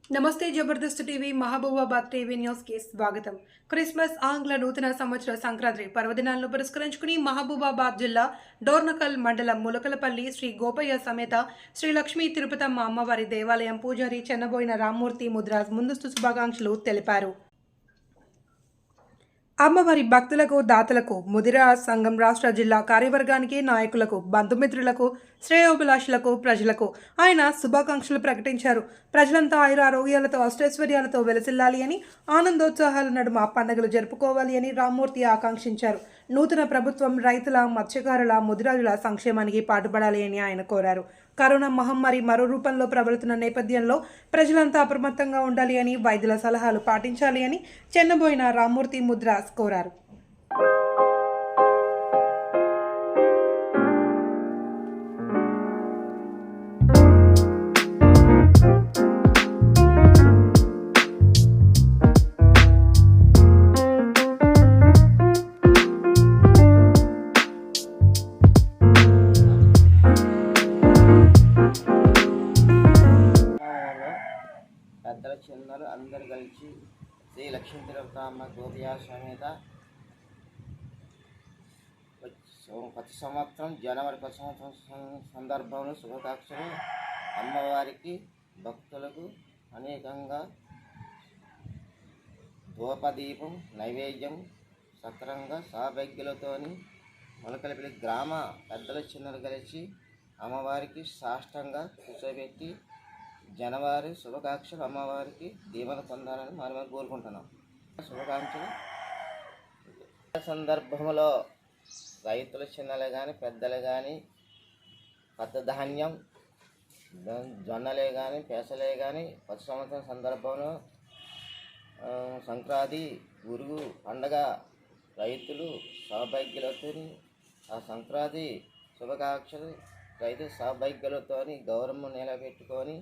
నమస్తే Jabardasth TV Mahabubabad TV news కి స్వాగతం. క్రిస్మస్ ఆంగ్ల నూతన సంవత్సర సంక్రాంతి పర్వదినాలను పురస్కరించుకుని మహబూబాబాద్ జిల్లా డోర్నకల్ మండలం ములకలపల్లి శ్రీ గోపయ్య సమేత శ్రీ లక్ష్మీ తిరుపతమ్మ అమ్మవారి దేవాలయం పూజారి చెన్నబోయిన రామ్మూర్తి ముద్రాజ్ ముందస్తు శుభాకాంక్షలు తెలిపారు. అమ్మవారి భక్తులకు, దాతలకు, ముదిరా సంఘం రాష్ట్ర జిల్లా కార్యవర్గానికి, నాయకులకు, బంధుమిత్రులకు, శ్రేయోభిలాషులకు, ప్రజలకు ఆయన శుభాకాంక్షలు ప్రకటించారు. ప్రజలంతా ఆయురారోగ్యాలతో, అష్టైశ్వర్యాలతో వెలసిల్లాలి అని, ఆనందోత్సాహాల నడుమ పండుగలు జరుపుకోవాలి అని రామ్మూర్తి ఆకాంక్షించారు. నూతన ప్రభుత్వం రైతుల, మత్స్యకారుల, ముదిరాజుల సంక్షేమానికి పాటుపడాలి అని ఆయన కోరారు. కరోనా మహమ్మారి మరో రూపంలో ప్రబలుతున్న నేపథ్యంలో ప్రజలంతా అప్రమత్తంగా ఉండాలి అని, వైద్యుల సలహాలు పాటించాలి అని చెన్నబోయిన రామ్మూర్తి ముద్రాస్ కోరారు. పెద్దల చిన్నలు అందరు కలిసి శ్రీ లక్ష్మీ తిరుపతమ్మ గోపయ్య సమేత కొత్త సంవత్సరం జనవరి కొత్త సంవత్సరం సందర్భంలో శుభాకాంక్షలు. అమ్మవారికి భక్తులకు అనేకంగా ధూపదీపం నైవేద్యం సక్రంగా సౌభాగ్యులతోని మొలకలపల్లి గ్రామ పెద్దల చిన్నలు కలిసి అమ్మవారికి సాష్టంగా కూర్చోబెట్టి జనవరి శుభాకాంక్షలు అమ్మవారికి దీవెన పొందాలని మనం కోరుకుంటున్నాం. శుభాకాంక్షలు సందర్భంలో రైతుల చిన్నలే కానీ పెద్దలే కానీ కొత్త ధాన్యం జొన్నలే కానీ పెసలే కానీ కొత్త సంవత్సరం సందర్భంలో సంక్రాంతి గురుగు పండగ రైతులు సౌభాగ్యులతో ఆ సంక్రాంతి శుభాకాంక్షలు రైతు సౌభాగ్యులతో గౌరవం నిలబెట్టుకొని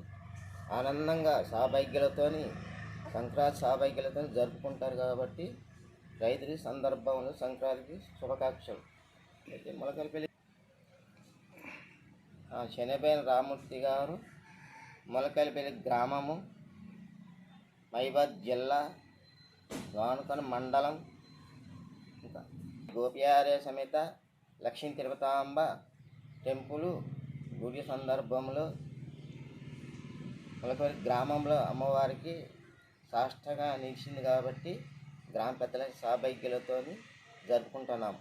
ఆనందంగా సౌభాగ్యాలతోని సంక్రాంతి సౌభాగ్యాలతో జరుపుకుంటారు. కాబట్టి రైతుల సందర్భంలో సంక్రాంతికి శుభాకాంక్షలు. అయితే మొలకలపల్లి చెన్నబోయిన రామ్మూర్తి గారు, మొలకలపల్లి గ్రామము, మహిబాద్ జిల్లా, డోర్నకల్ మండలం, ఇంకా గోపయ్య సమేత లక్ష్మీ తిరుపతమ్మ టెంపుల్ గుడి సందర్భంలో మొలకపల్లి గ్రామంలో అమ్మవారికి సాష్టంగా నిలిచింది కాబట్టి గ్రామ పెద్దల సౌభాగ్యాలతో జరుపుకుంటున్నాం.